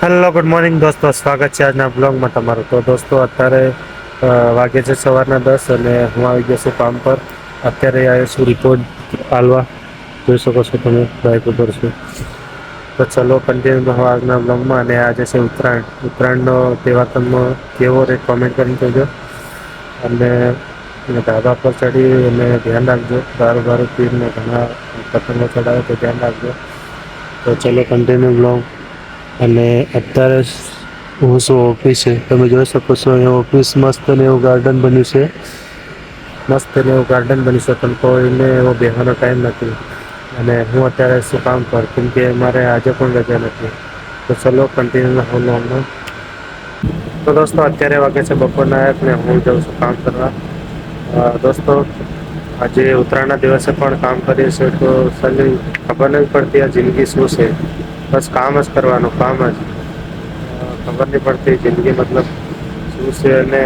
Hello good morning દોસ્તો, સ્વાગત છે આજના બ્લોગમાં તમારું. તો દોસ્તો અત્યારે વાગે છે સવારના 10 અને હું આવી ગયો છું કામ પર. અત્યારે આવ્યો છું રિપોર્ટ આલવા. જોઈ શકો છો તમે બાઇક ઉપર છું. તો ચલો કન્ટિન્યુ આજના બ્લોગમાં. અને આજે છે ઉત્તરાયણનો તહેવાર તમે કેવો રે કોમેન્ટ કરીને કહેજો. અને ધાબા પર ચડી અને ધ્યાન રાખજો, દારૂ પીને ઘણા પતંગો ચડાવે તો ધ્યાન રાખજો. તો ચલો કન્ટિન્યુ બ્લોગ. અને અત્યારે હું શું ઓફિસ છે, તમે જોઈ શકો છો એ ઓફિસ મસ્ત ને એવું ગાર્ડન બન્યું છે. મસ્ત ને એવું ગાર્ડન બન્યું છે, પણ કોઈને એવો બેહવાનો ટાઈમ નથી. અને હું અત્યારે શું કામ કર, કેમ કે મારે આજે પણ રજા નથી. તો ચલો કન્ટિન્યુ. તો દોસ્તો અત્યારે વાગે છે બપોરના 1 ને હું જાઉં છું કામ કરવા. દોસ્તો આજે ઉત્તરાયણના દિવસે પણ કામ કરીએ છીએ, તો ખબર નથી પડતી આ જિંદગી શું છે. બસ કામ જ કરવાનું, કામ જ. ખબર નહીં પડતી જિંદગી મતલબ શું છે. અને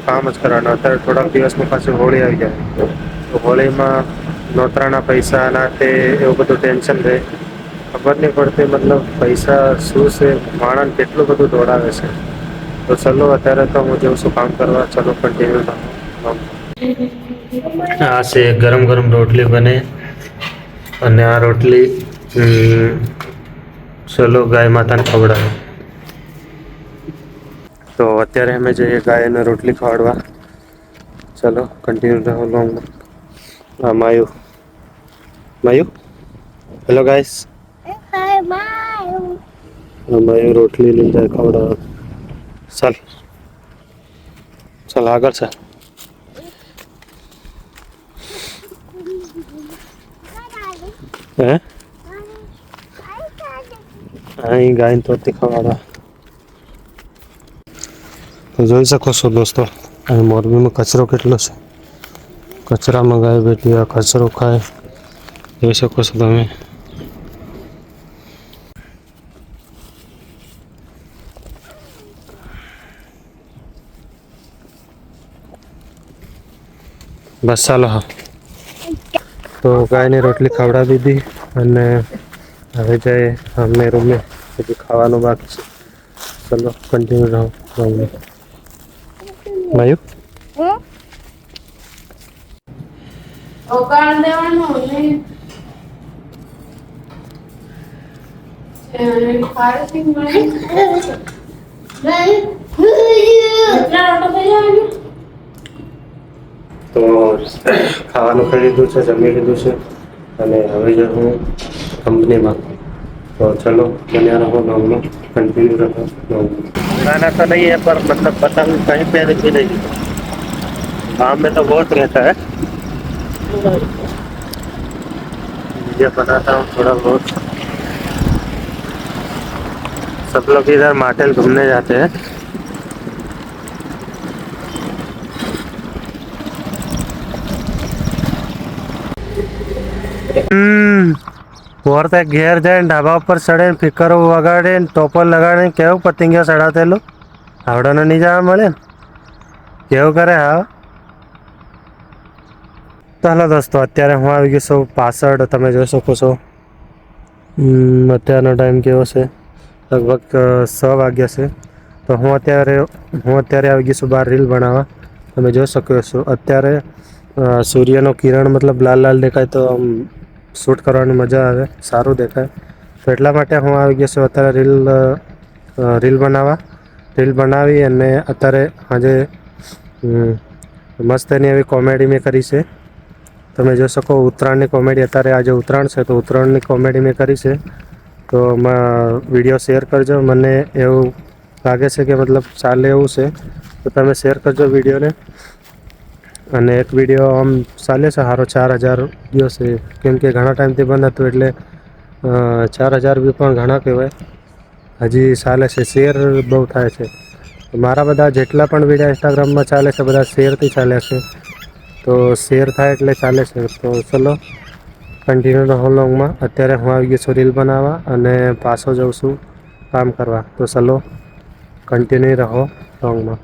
કામ જ કરવાનું. અત્યારે થોડાક દિવસમાં પાછી હોળી આવી જાય, તો હોળીમાં નોતરાના પૈસા ના તે એવું બધું ટેન્શન રહે. ખબર નહીં પડતી મતલબ પૈસા શું છે, માણસ કેટલું બધું દોડાવે છે. તો ચલો અત્યારે તો હું જઉં છું કામ કરવા. ચલો કન્ટિન્યુ. આ છે ગરમ ગરમ રોટલી બને, અને આ રોટલી ચલો ગાય માતાને ખવડાવે. તો અત્યારે અમે જઈએ ગાયને રોટલી ખવડાવવા. ચલો કન્ટિન્યુ રહો લોંગમાં. માયુ માયુ હેલો ગાઈસ. માયુ રોટલી લઈ જાય ખવડાવવા. ચાલ આગળ ચાલ. હે અહીં ગાયને તો ખવડાવવા. તો જોઈ શકો છો દોસ્તો, અહીં મોરબીમાં કચરો કેટલો છે. કચરામાં ગાય બેઠી આ કચરો ખાય. જોઈ શકો છો તમે. બસ ચાલો. હા, તો ગાયને રોટલી ખવડાવી દીધી અને હવે જાય અમને રૂમે. હજી ખાવાનું બાકી છે. ચલો કન્ટિન્યુ રહો. માયુ તો ખાવાનું ખાઈ લીધું છે, જમી લીધું છે. અને હવે જો હું કંપનીમાં. તો ચલો બન્યા રહો બ્લોગમાં, કન્ટિન્यू रहो બ્લોગ. खाना तो नहीं है, पर मतलब पतंग कहीं पे भी नहीं. गाँव में तो बहुत रहता है. ये बनाता हूँ थोड़ा बहुत. सब लोग इधर माटेल घूमने जाते हैं. પોરતે ઘેર જઈને ઢાબા ઉપર ચડે, ફિકરો વગાડે, ટોપર લગાડે, કેવું પતંગિયા ચડાતેલું આવડાને નહીં જવા મળે ને કેવું કરે. હા ચાલો દોસ્તો, અત્યારે હું આવી ગયો છું પાછળ. તમે જોઈ શકો છો અત્યારનો ટાઈમ કેવો છે. લગભગ 6 વાગ્યા છે. તો હું અત્યારે આવી ગયો છું બહાર રીલ બનાવવા. તમે જોઈ શકો છો અત્યારે સૂર્યનો કિરણ મતલબ લાલ લાલ દેખાય, તો આમ શૂટ કરવાની મજા આવે, સારું દેખાય. તો એટલા માટે હું આવી ગયો છું અત્યારે રીલ બનાવી. અને અત્યારે આજે મસ્ત એની એવી કોમેડી મેં કરી છે. તમે જોઈ શકો ઉત્તરાયણની કોમેડી. અત્યારે આજે ઉત્તરાયણ છે, તો ઉત્તરાયણની કોમેડી મેં કરી છે. તો વિડીયો શેર કરજો. મને એવું લાગે છે કે મતલબ ચાલે એવું છે, તો તમે શેર કરજો વિડીયોને. અને એક વિડીયો આમ ચાલે છે સારો, 4000 વ્યૂ છે. કેમ કે ઘણા ટાઈમથી બંધ હતું, એટલે 4000 વ્યૂ પણ ઘણા કહેવાય. હજી ચાલે છે, શેર બહુ થાય છે. મારા બધા જેટલા પણ વિડીયો ઇન્સ્ટાગ્રામમાં ચાલે છે, બધા શેરથી ચાલે છે. તો શેર થાય એટલે ચાલે છે. તો ચલો કન્ટિન્યુ રહો લોંગમાં. અત્યારે હું આવી ગયો છું રીલ બનાવવા, અને પાછો જાઉં છું કામ કરવા. તો ચલો કન્ટિન્યુ રહો લોંગમાં.